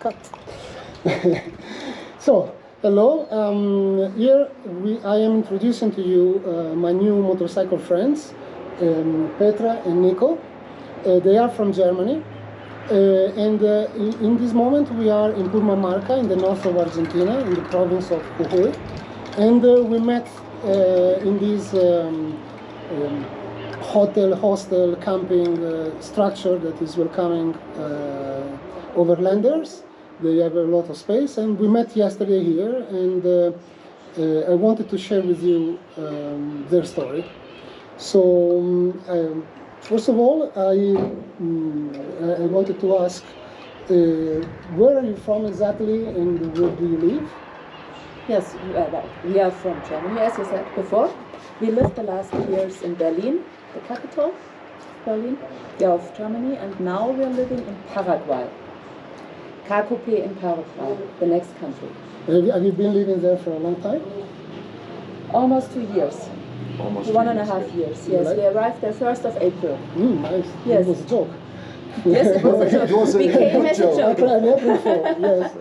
cut. So, hello. Here I am introducing to you my new motorcycle friends, Petra and Nico. They are from Germany. In this moment we are in Purmamarca in the north of Argentina, in the province of Jujuy. And we met in this hostel, camping structure that is welcoming overlanders. They have a lot of space, and we met yesterday here, and I wanted to share with you their story. So, first of all, I wanted to ask, where are you from exactly, and where do you live? Yes, we are from Germany, as you said before. We lived the last years in Berlin, the capital, Berlin, of Germany, and now we are living in Paraguay. Cacope in Paraguay, the next country. Have you been living there for a long time? Almost 2 years. Almost 1.5 years, yes. Right. We arrived there 1st of April. Nice. Yes. It was a joke. Yes, it was a joke. It was a Became good as a joke. joke. I'm April Fool, yes.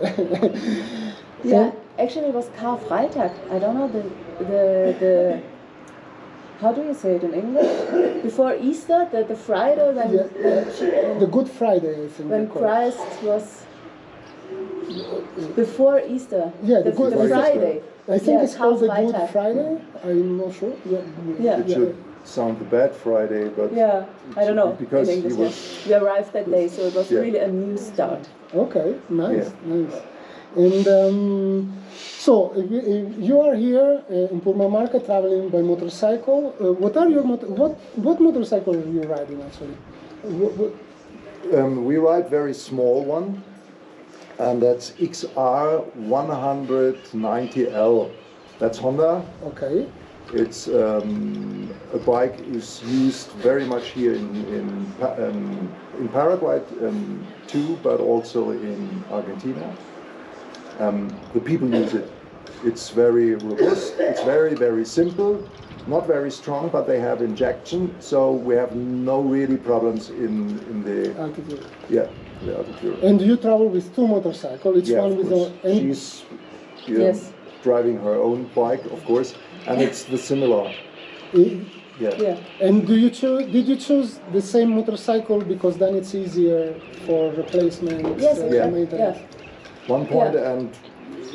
Yeah, actually it was Karfreitag. I don't know the how do you say it in English? Before Easter, the Friday when, The Good Friday, I think. when they call it. Christ was before Easter. Yeah, the Good Friday. I think Yeah, it's called the Good Karfreitag. Friday. I'm not sure. Yeah. It should sound the bad Friday, but Yeah, I don't know because in he English. was We arrived that day, so it was Yeah. really a new start. Okay, nice, Yeah. nice. And so you are here in Purmamarca traveling by motorcycle. What are your what motorcycle are you riding actually? we ride very small one, and that's XR 190L. That's Honda. Okay. It's a bike is used very much here in Paraguay too, but also in Argentina. The people use it. It's very robust. It's very, very simple. Not very strong, but they have injection, so we have no really problems in the Altitude. the altitude. And you travel with two motorcycles, each Yeah, one of with course. a. And She's Yes. driving her own bike, of course, and it's the similar. Yeah. Yeah. And did you choose the same motorcycle because then it's easier for replacement? Yes, Yeah. maintenance? One point, Yeah. and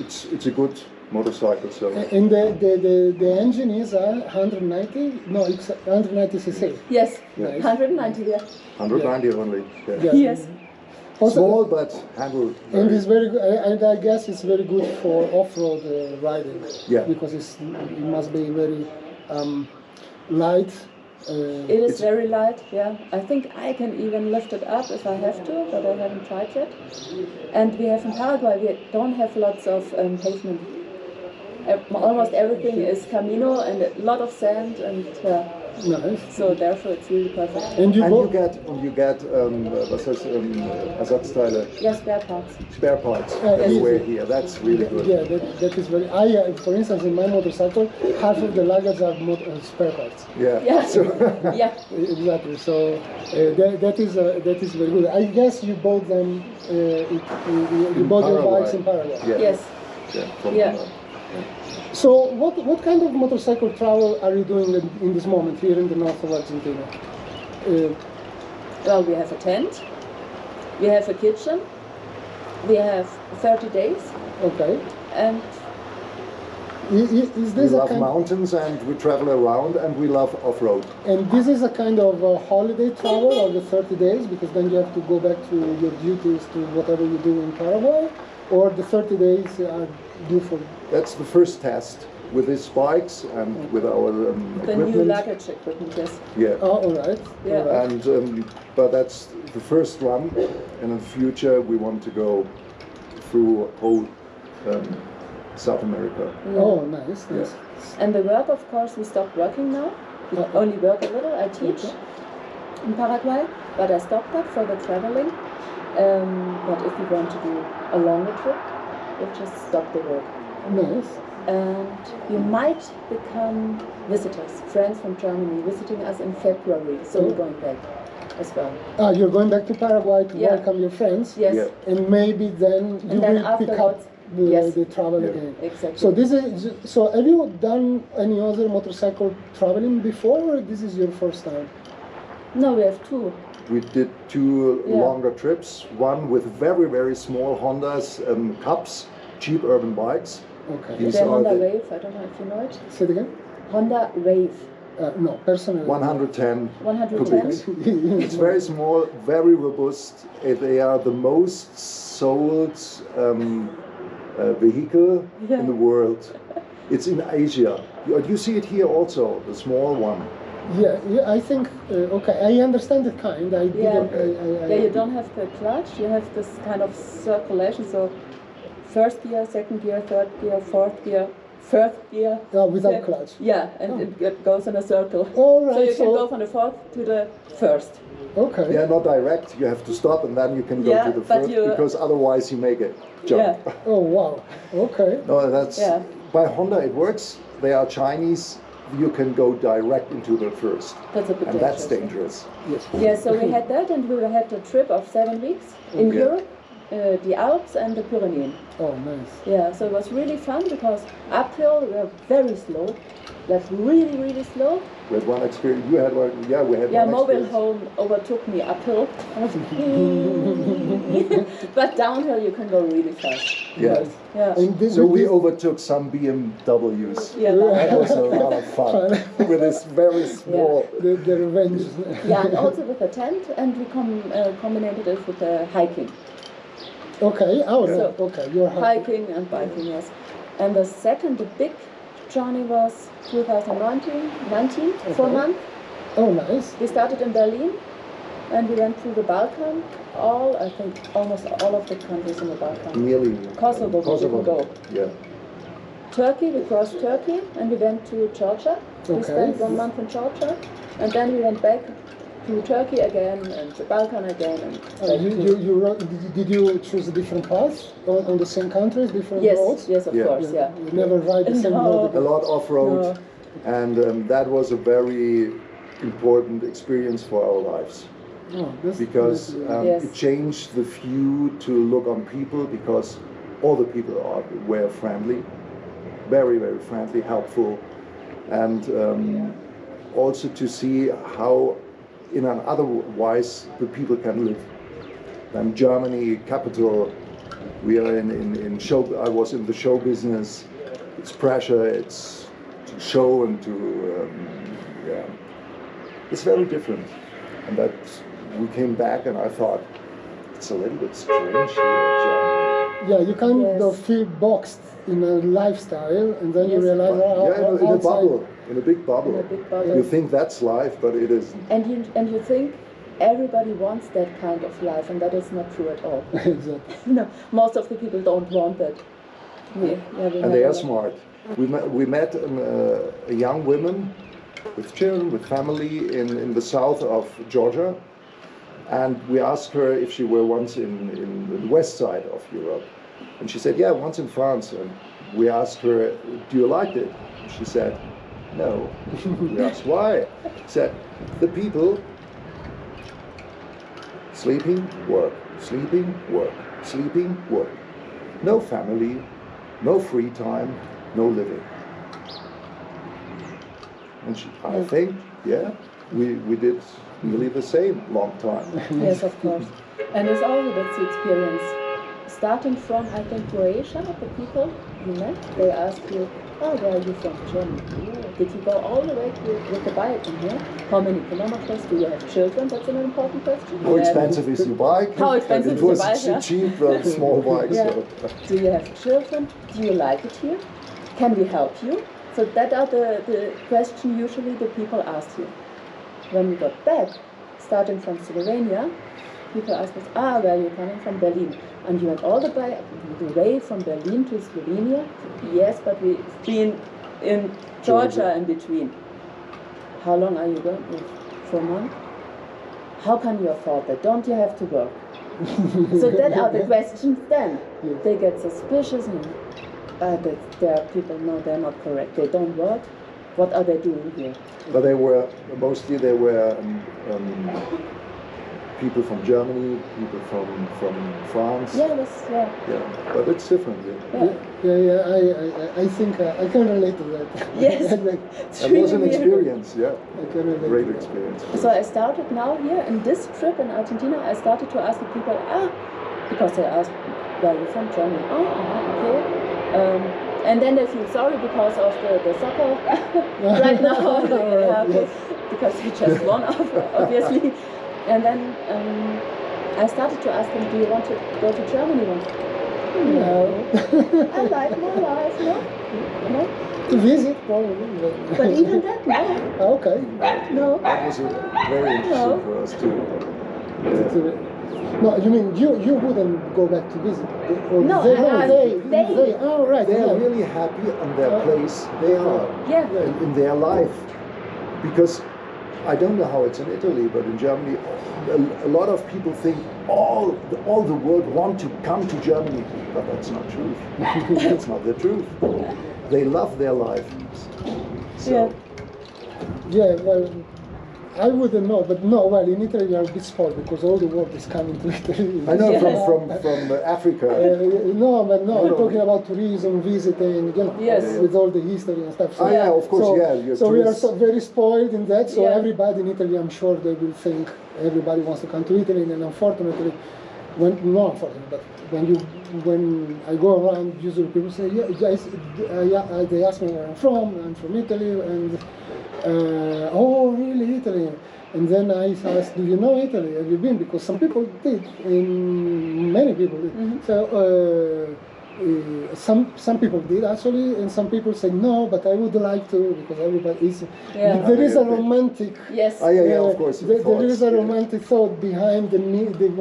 it's a good motorcycle. So And the engine is 190? No, it's 190 cc. Yes, Nice. 190, yeah. 190 only. Yeah. Yeah. Yes. Also, Small but handled. and it's very good. And I guess it's very good for off-road riding. Yeah. Because it must be very light. It is very light, yeah. I think I can even lift it up if I have to, but I haven't tried yet. And we have in Paraguay, we don't have lots of pavement. Almost everything is camino and a lot of sand, and Nice. so therefore it's really perfect. And you And both. you get was heißt Ersatzteile, Yeah, spare parts. spare parts Yes. everywhere here. That's really good. Yeah, that is very. For instance, in my motorcycle, half of the luggage are spare parts. Yeah. Yeah. So Yeah. Exactly. So that is very good. I guess you bought them. You bought your Paraguay. bikes in Paraguay. Yeah. Yes. Yeah. From, Yeah. So what kind of motorcycle travel are you doing in this moment here in the north of Argentina? Well, we have a tent, we have a kitchen, we have 30 days, Okay. and Is We this a love kind? mountains and we travel around and we love off-road. And this is a kind of holiday travel of the 30 days, because then you have to go back to your duties to whatever you do in Paraguay, or the 30 days are due for. That's the first test with these bikes and with our the equipment. new luggage equipment, yes. Yeah. Oh, all right. Yeah. All right. And but that's the first run, and in the future we want to go through whole South America. Oh, nice, nice. And the work, of course, we stopped working now. We only work a little. I teach in Paraguay, but I stopped that for the traveling. But if we want to do a longer trip, we just stop the work. Nice. And you might become visitors, friends from Germany, visiting us in February. So we're going back. as well. You're going back to Paraguay to Yeah. welcome your friends. Yes. Yeah. And maybe then you then will pick up afterwards, yes. the travel Yeah. again. Exactly. So this is. So have you done any other motorcycle traveling before, or this is your first time? No, we have two. We did two Yeah. longer trips, one with very, very small Hondas, Cups, cheap urban bikes. Okay. These The are Honda the Wave, I don't know if you know it. Say it again. Honda Wave, No, personally. 110 110. cubics. It's very small, very robust. They are the most sold vehicle Yeah. in the world. It's in Asia. You see it here also, the small one. Yeah, I think. Okay, I understand the kind. I Yeah. didn't. Yeah, you don't have the clutch, you have this kind of circulation, so first gear, second gear, third gear, fourth gear, fifth gear. Without fifth- clutch. Yeah, and it goes in a circle. All So right. you can go from the fourth to the first. Okay. Yeah, not direct. You have to stop and then you can go Yeah, to the but first you- because otherwise you make a jump. Yeah. Oh wow. Okay. No, that's Yeah. by Honda. It works. They are Chinese. You can go direct into the first, That's a bit and that's dangerous. dangerous. Yes. Yeah, so we had that, and we had a trip of 7 weeks in Okay. Europe, the Alps and the Pyrenees. Oh, nice. Yeah, so it was really fun because uphill we were very slow, like really, really slow. We had one experience. You had one. Yeah, we had Yeah, one mobile experience. home overtook me uphill. I was but downhill you can go really fast. Yeah. Nice. Yeah. And this, So with we this- overtook some BMWs. Yeah, That was a lot of fun with this very small. the revenge. yeah, and also with a tent, and we combined it with hiking. Okay. Oh, So, okay. You're Hiking and biking, yes. And the second, the big journey was 2019, 4 Okay. months. Oh, nice. We started in Berlin and we went through the Balkan, I think almost all of the countries in the Balkan. Nearly. Kosovo, we didn't go. Yeah. Turkey, we crossed Turkey and we went to Georgia. We Okay. spent 1 month in Georgia and then we went back to Turkey again and the Balkan again. And back to- Did you choose a different path on the same countries, different yes, roads? yes, of Yeah. course, yeah. You never ride the same No. road A again. lot off-road, No. and that was a very important experience for our lives Oh, that's because Yes. it changed the view to look on people because all the people were friendly, very, very friendly, helpful, and also to see how in an otherwise the people can live. And Germany, capital, we are in show. I was in the show business. It's pressure. It's to show and to yeah. It's very different. And that we came back and I thought it's a little bit strange here in Germany. Yeah, you kind Yes. of feel boxed in a lifestyle, and then you Yes. realize, Yeah, in a outside. bubble, in a big bubble. In a big bubble. You think that's life, but it isn't. And you think everybody wants that kind of life, and that is not true at all. Exactly. No, most of the people don't want that. We And they have are a- smart. We met a young woman with children, with family in the south of Georgia. And we asked her if she were once in the west side of Europe. And she said, yeah, once in France. And we asked her, do you like it? And she said, no. We asked why? She said, the people sleeping, work, sleeping, work, sleeping, work. No family, no free time, no living. And I think, yeah, we did nearly the same long time. Yes, of course. And it's also that's the experience. Starting from, I think, Croatia, the people you met, they ask you, oh, where are you from? Germany. Yeah. Did you go all the way with the bike in here? How many kilometers? Do you have children? That's an important question. How expensive is your bike? How expensive And is it your was bike, yeah? cheap, small bike. Yeah. So. Do you have children? Do you like it here? Can we help you? So that are the question usually the people ask you. When we got back, starting from Slovenia, people ask us, where are you coming from? Berlin. And you went all the way from Berlin to Slovenia? Yes, but we've been in Georgia in between. How long are you going? 4 months? How can you afford that? Don't you have to work? So that are the questions then. Yes. They get suspicious and there are people, no, they're not correct. They don't work. What are they doing here? But they were mostly people from Germany, people from France. Yeah, Yeah, but it's different. Yeah. I think I can relate to that. Yes. Like, It's That really was an weird. experience. Yeah, I can relate great to that. experience. So I started now here in this trip in Argentina. I started to ask the people, because they asked, where are you from? Germany. Okay. And then they feel sorry because of the soccer right now. Right, yes. Because we just won, obviously. And then I started to ask them, do you want to go to Germany? No. I like my life, no? To visit, probably. But even that, no. Okay. No. That was very interesting for us too. No, you mean you wouldn't go back to visit? Or No, they. Oh, right. They are yeah. really happy on their place. They are Yeah. in their life, because I don't know how it's in Italy, but in Germany, a lot of people think all the world want to come to Germany, but that's not true. That's not the truth. They love their life. So, Yeah, well, I wouldn't know, but no, well, in Italy we are a bit spoiled because all the world is coming to Italy. I know Yeah. from Africa. No, but no, I'm talking about tourism, visiting, Yes. with all the history and stuff. Ah, yeah, of course, so, yeah. You're So we are tourists. very spoiled in that. So Yeah. everybody in Italy, I'm sure they will think everybody wants to come to Italy, and unfortunately, when I go around, usually people say, they ask me where I'm from Italy, and oh, really, Italy? And then I ask, do you know Italy? Have you been? Because some people did, many people did. So some people did actually, and some people say no, but I would like to, because everybody is. Yeah. There is a Okay. romantic. Yes. Yeah, of course. There is a yeah. romantic thought behind the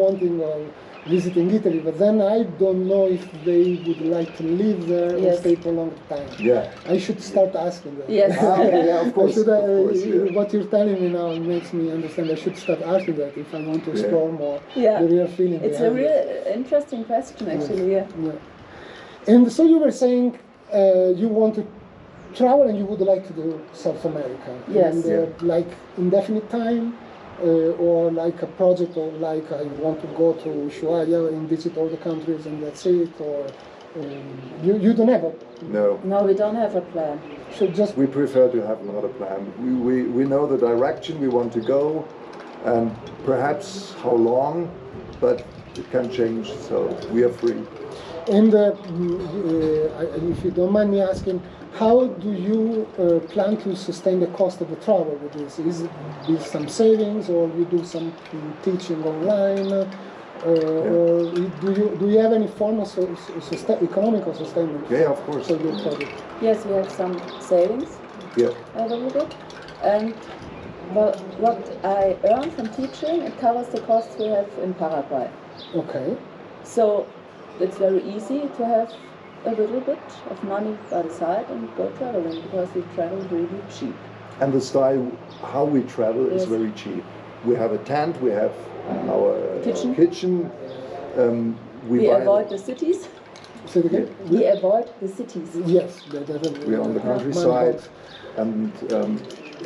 wanting of visiting Italy, but then I don't know if they would like to live there Yes. or stay for a long time. Yeah. I should start asking them. Yes. Okay, yeah, of course. Yeah. What you're telling me now makes me understand. I should start asking that if I want to explore more Yeah. the real feeling. It's a behind real it. interesting question, actually. Yeah. Yeah. And so you were saying you want to travel and you would like to do South America. Yes. And, like indefinite time, or like a project, or like I want to go to Ushuaia and visit all the countries and that's it, or you don't have a. No. No, we don't have a plan. So just We prefer to have another plan. We know the direction we want to go, and perhaps how long, but it can change, so we are free. and if you don't mind me asking, how do you plan to sustain the cost of the travel with this? Is it with some savings, or you do some teaching online, or do you have any form of economical sustainment? Yeah, of course. for your project? Yes, we have some savings, Yeah. a little bit. And what I earn from teaching, it covers the costs we have in Paraguay. Okay. So it's very easy to have a little bit of money by the side and go traveling, because we travel really cheap. And the style, how we travel is Yes. very cheap. We have a tent, we have our Kitchen. We We buy avoid the cities. Say it again. We avoid the cities. Yes. we're on the countryside, and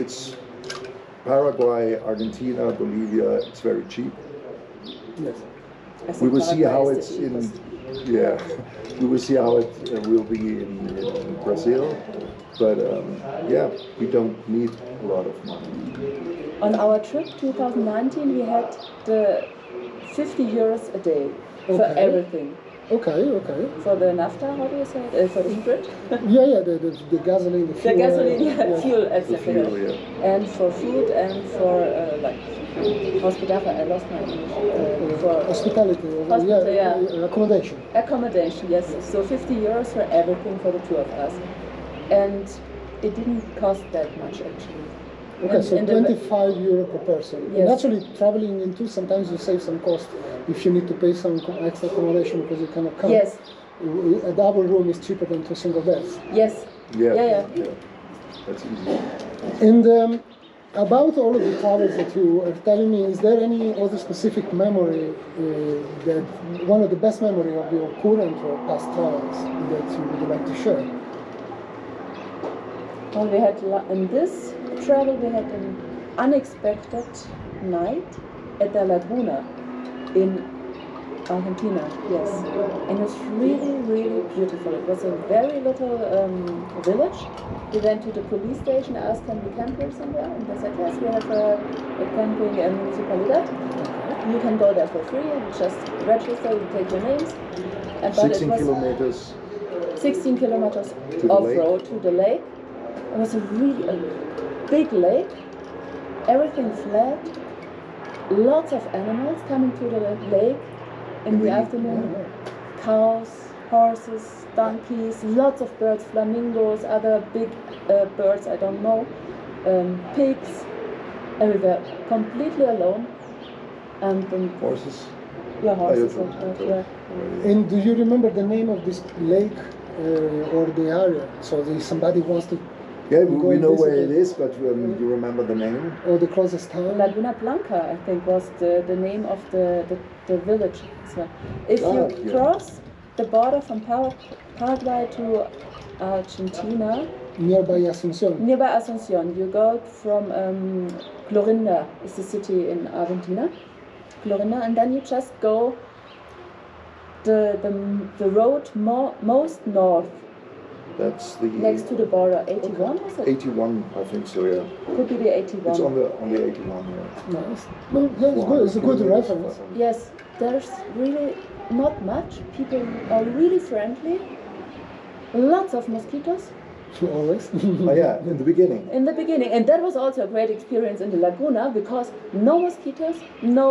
it's Paraguay, Argentina, Bolivia. It's very cheap. Yes. I think We will see Paraguay how is it's the in. cheapest. Yeah, we will see how it will be in Brazil. But yeah, we don't need a lot of money. On our trip 2019, we had the 50 euros a day for Okay. everything. Okay. For the nafta, how do you say it? For the sprit? Yeah. The gasoline, the The fuel. gasoline, yeah. fuel, The etc. fuel, yeah. And for food and for like hospitality, I lost my English. For Hospitality. Hospital, yeah. Accommodation. accommodation, yes. So 50 euros for everything for the two of us. And it didn't cost that much actually. Okay, And so in the- 25 euro per person. And Yes. actually, traveling in two, sometimes you save some cost if you need to pay some extra accommodation because you cannot come. Yes, A double room is cheaper than two single beds. yes. Yeah, Yeah. That's easy. And about all of the travels that you are telling me, is there any other specific memory that one of the best memory of your current or past travels that you would like to share? Well, we had in this travel we had an unexpected night at the Laguna in Argentina, yes. And it's really, really beautiful. It was a very little village. We went to the police station, asked, can we camp here somewhere? And they said, yes, we have a camping municipalidad. You can go there for free and just register, you take your names. And, but 16 it was kilometers 16 kilometers to the off-road to the lake. It was a really big lake, everything flat, lots of animals coming to the lake in the afternoon, cows, horses, donkeys, lots of birds, flamingos, other big birds, I don't know, pigs, everywhere, completely alone. And horses. yeah, horses. Yeah. And do you remember the name of this lake or the area? So if somebody wants to Yeah, go we and know visit where it it, is, but you remember the name? or the closest town? Laguna Blanca, I think, was the name of the village. So if you yeah. cross the border from Paraguay to Argentina, Nearby Asunción. nearby Asunción, you go from Clorinda, is the city in Argentina, Clorinda, and then you just go the road most north, That's the next to the border. 81 is it? 81, I think so. Yeah, Could be the 81. it's on the 81. Yeah. Nice. No, yeah, it's good. It's a good reference. Yes, there's really not much. People are really friendly. Lots of mosquitoes Always. Oh yeah, in the beginning. in the beginning, and that was also a great experience in the Laguna because no mosquitoes, no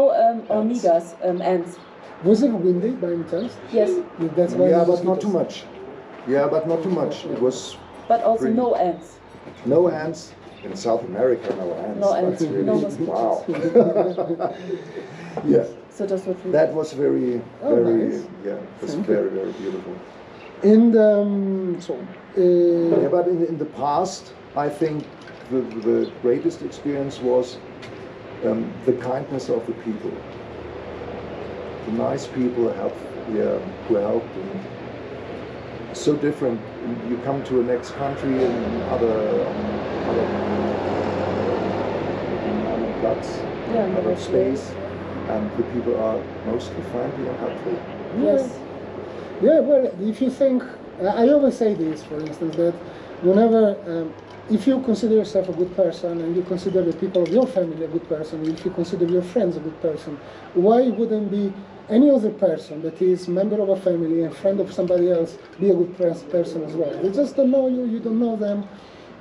hormigas, ants. Was it windy by any chance? Yes, That's why. Yeah, the but not too mosquitoes- much. Yeah, but not too much. It was but also Really? no ants. no ants in South America. No ants. No ants, That's really, no mosquitoes. wow. Yeah, So that's what we. that was very, Oh, very, nice. yeah, it was Thank you. very, very beautiful. And Yeah, but in the past, I think the greatest experience was the kindness of the people. The nice people who helped. And so different. You come to a next country and other plots, Yeah, other another space, and the people are mostly friendly and helpful. Yes. yeah, well, if you think, I always say this, for instance, that whenever, if you consider yourself a good person and you consider the people of your family a good person, if you consider your friends a good person, why wouldn't be any other person that is member of a family and friend of somebody else be a good person as well? They just don't know you, you don't know them,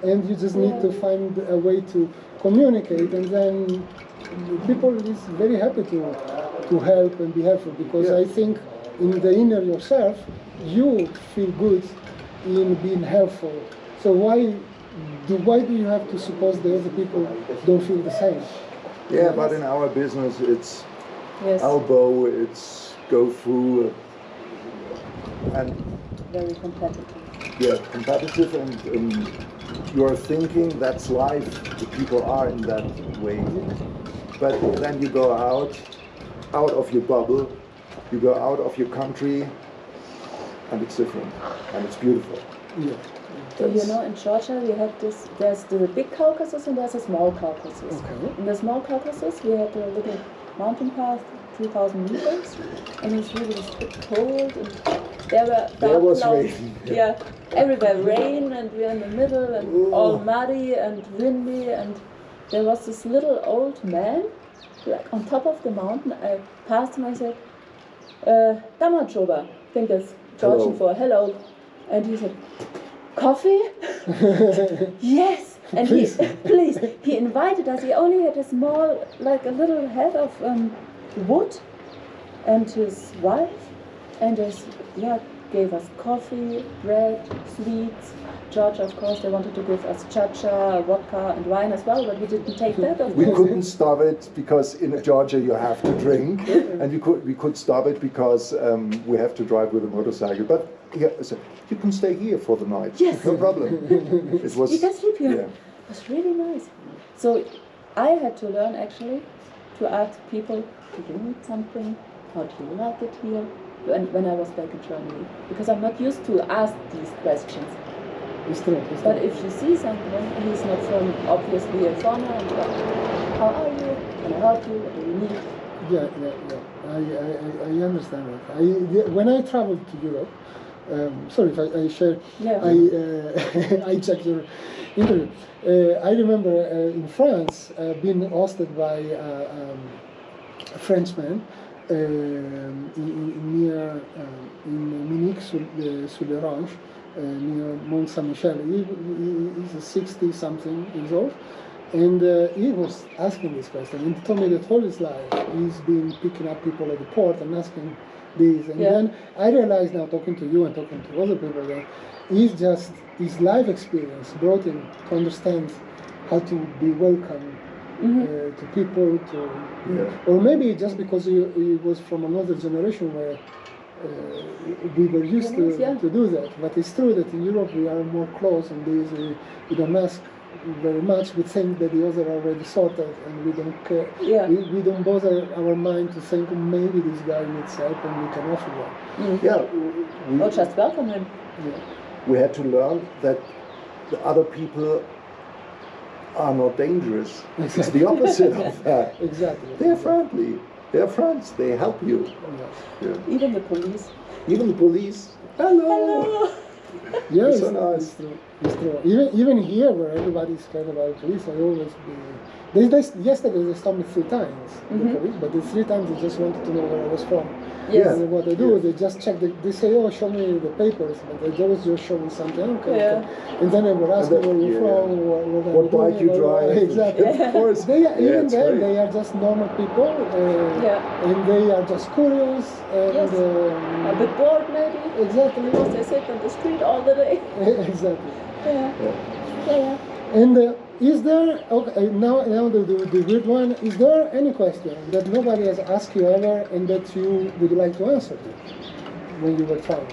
and you just need to find a way to communicate, and then people is very happy to help and be helpful, because Yeah. I think in the inner yourself you feel good in being helpful. So why do you have to suppose the other people don't feel the same? Yeah, but in our business, it's Yes. elbow, it's go through, and Very competitive. yeah, competitive, and you are thinking that's life. The people are in that way, but then you go out of your bubble, you go out of your country, and it's different, and it's beautiful. Yeah. So you know, in Georgia we had this. There's the big Caucasus and there's a small Caucasus. Okay. In the small Caucasus we had a little mountain path, 2,000 meters, and it was really cold. And there were There dark was clouds. rain. Yeah, everywhere rain, and we were in the middle, and all muddy and windy. And there was this little old man, like on top of the mountain. I passed him and I said, "Damachoba," I think that's Georgian Hello. for hello, and he said, "Coffee?" Yes, and please, he invited us. He only had a small, like a little head of wood, and his wife, and gave us coffee, bread, sweets. Georgia, of course, they wanted to give us chacha, vodka, and wine as well, but we didn't take that. Of We course. couldn't stop it because in Georgia you have to drink, and we could stop it because we have to drive with a motorcycle. But yeah, so you can stay here for the night. Yes. No problem. It was. You can sleep here. Yeah. It was really nice. So I had to learn actually to ask people, do you need something? How do you like it here? When I was back in Germany. Because I'm not used to ask these questions. It's true. It's But true. if you see someone, he's not from obviously a foreigner, and how are you? can I help you? What do you need? Yeah. I understand that. When I traveled to Europe, sorry if I share. Yeah. I checked your interview. I remember in France being hosted by a Frenchman near in Munich-sur-l'Orange, near Mont Saint-Michel. He's 60-something years old. And he was asking this question, and he told me that all his life he's been picking up people at the port and asking this. And then I realized now, talking to you and talking to other people, that he's just his life experience brought him to understand how to be welcome to people, or maybe just because he was from another generation where we were used to do that. But it's true that in Europe we are more close on this. We don't ask very much. We think that the other are already sorted, and we don't care. We don't bother our mind to think maybe this guy needs help and we can offer that. Or just welcome him. We had to learn that the other people are not dangerous. Exactly. It's the opposite of that. Exactly. They're friendly. They're friends. They help you. Even the police. Even the police. Hello. Yeah, it's so nice. It's true. It's true. Even here, where everybody's scared about the police, I always be. Yesterday they stopped me 3 times, the police, but the 3 times they just wanted to know where I was from. Yes. And what they do, they just check. They say, "Oh, show me the papers," but they always just show me something. Okay. And then they were asking where you're from, what bike you drive. Exactly. Of course. Even then, they are just normal people, and they are just curious and a bit bored, maybe. Exactly. Because they sit on the street all the day. Exactly. Yeah. And is there, now the weird one, is there any question that nobody has asked you ever and that you would like to answer to when you were traveling?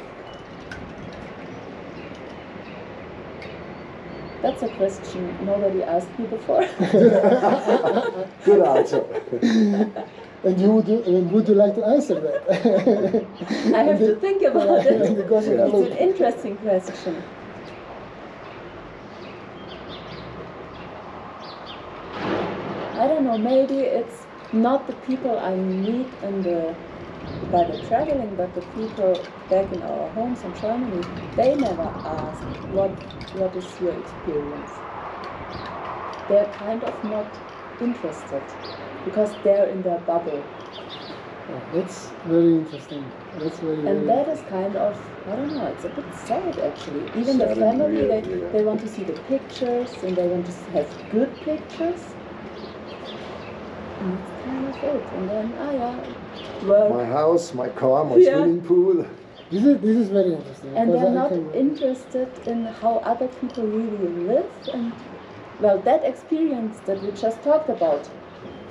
That's a question nobody asked me before. Good answer. And would you like to answer that? I have to think about it. Because it's an interesting question. I don't know, maybe it's not the people I meet by the traveling, but the people back in our homes in Germany. They never ask, what is your experience? They're kind of not interested, because they're in their bubble. That's very interesting. And that is kind of, I don't know, it's a bit sad actually. Even the family, they want to see the pictures, and they want to have good pictures. And that's kind of it. And then, work. My house, my car, my swimming pool. This is very interesting. And they're not interested in how other people really live, and well, that experience that we just talked about.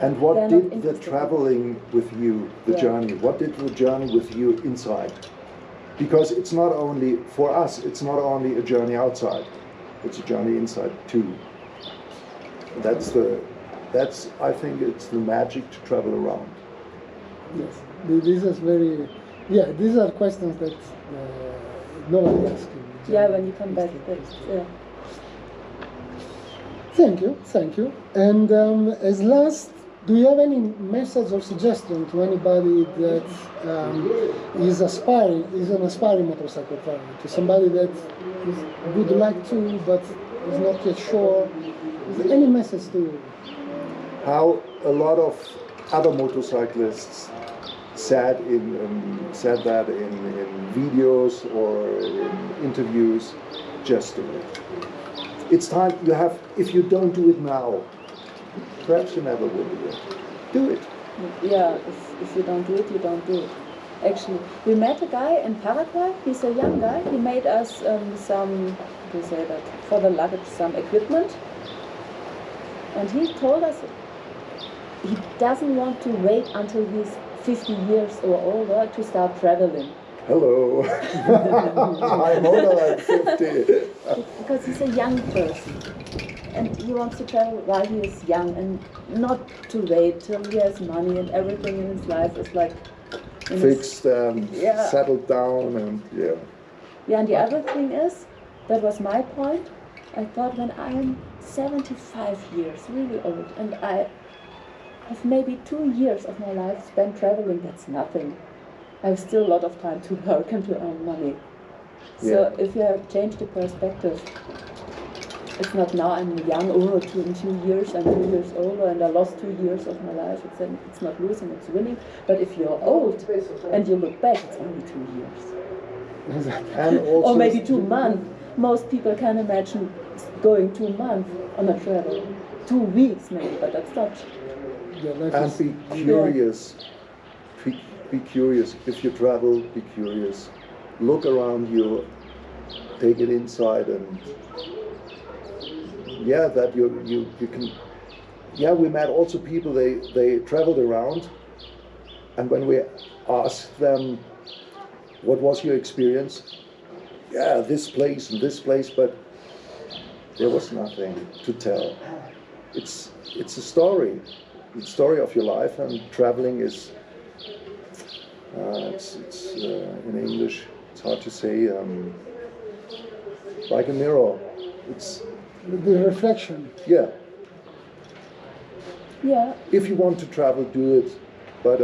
And what did the traveling with you, the journey, what did the journey with you inside? Because it's not only, for us, it's not only a journey outside, it's a journey inside too. That's I think it's the magic to travel around. Yes, this is very, these are questions that nobody asks you. When you come back, Thank you. And as last, do you have any message or suggestion to anybody that is an aspiring motorcycle driver, to somebody that would like to but is not yet sure? Is there any message to you? How a lot of other motorcyclists said that in videos or in interviews, just do it. It's time you have, if you don't do it now, perhaps you never will do it. Do it. Yeah, if you don't do it, you don't do it. Actually, we met a guy in Paraguay, he's a young guy, he made us for the luggage, some equipment. And he told us he doesn't want to wait until he's 50 years or older to start traveling. Hello, I'm older than 50. Because he's a young person. And he wants to travel while he is young and not to wait till he has money and everything in his life is like fixed and settled down and and the other thing is, that was my point, I thought when I am 75 years, really old, and have maybe 2 years of my life spent traveling. That's nothing. I have still a lot of time to work and to earn money. So Yeah. if you have changed the perspective, it's not now I'm young, oh, in 2 years I'm 2 years older and I lost 2 years of my life. It's not losing, it's winning. But if you're old and you look back, it's only 2 years. And also, Or maybe 2 months. Most people can imagine going 2 months on a travel. 2 weeks maybe, but that's not. Yeah, life and is- be curious. Be curious. If you travel, be curious. Look around you, take it inside, and yeah, that you can. Yeah, we met also people. They traveled around, and when we asked them, "What was your experience?" Yeah, this place and this place, but there was nothing to tell. It's a story. The story of your life, and traveling is it's in English it's hard to say, like a mirror. It's the reflection. yeah, Yeah, if you want to travel, do it, but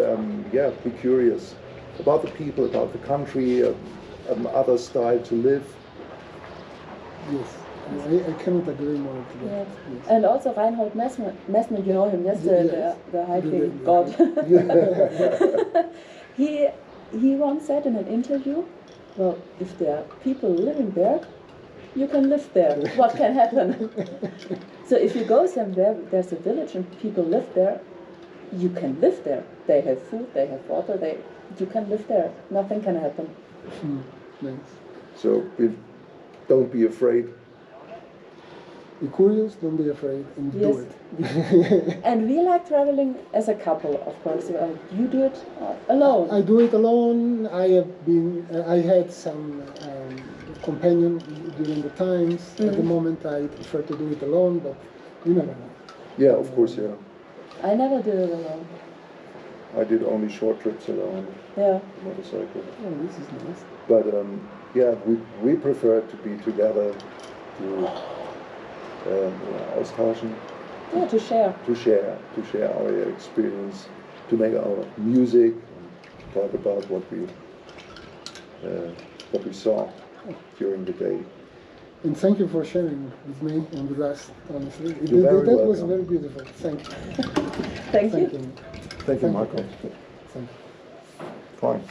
yeah, be curious about the people, about the country, other style to live. Yes, I cannot agree more to that. yeah. Yes. And also Reinhold Messner, you know him, yes, Yes. the hiking The- god. Yeah. He once said in an interview, well, if there are people living there, you can live there. What can happen? So if you go somewhere, there's a village and people live there, you can live there. They have food, they have water, you can live there. Nothing can happen. Nice. So don't be afraid. Be curious, don't be afraid, and Yes. do it. And we like traveling as a couple, of course. You do it alone. I do it alone. I had some companion during the times. At the moment, I prefer to do it alone, but you never know. Yeah, of course, yeah. I never did it alone. I did only short trips alone, Yeah. motorcycle. Oh, this is nice. But yeah, we prefer to be together, to austauschen, Yeah, to share. to share our experience, to make our music, talk about what we saw during the day. And thank you for sharing with me and with us, honestly. You're very that was welcome. very beautiful. Thank you. Thank you. Thank you. Thank you, Marco. Thank you. Fine.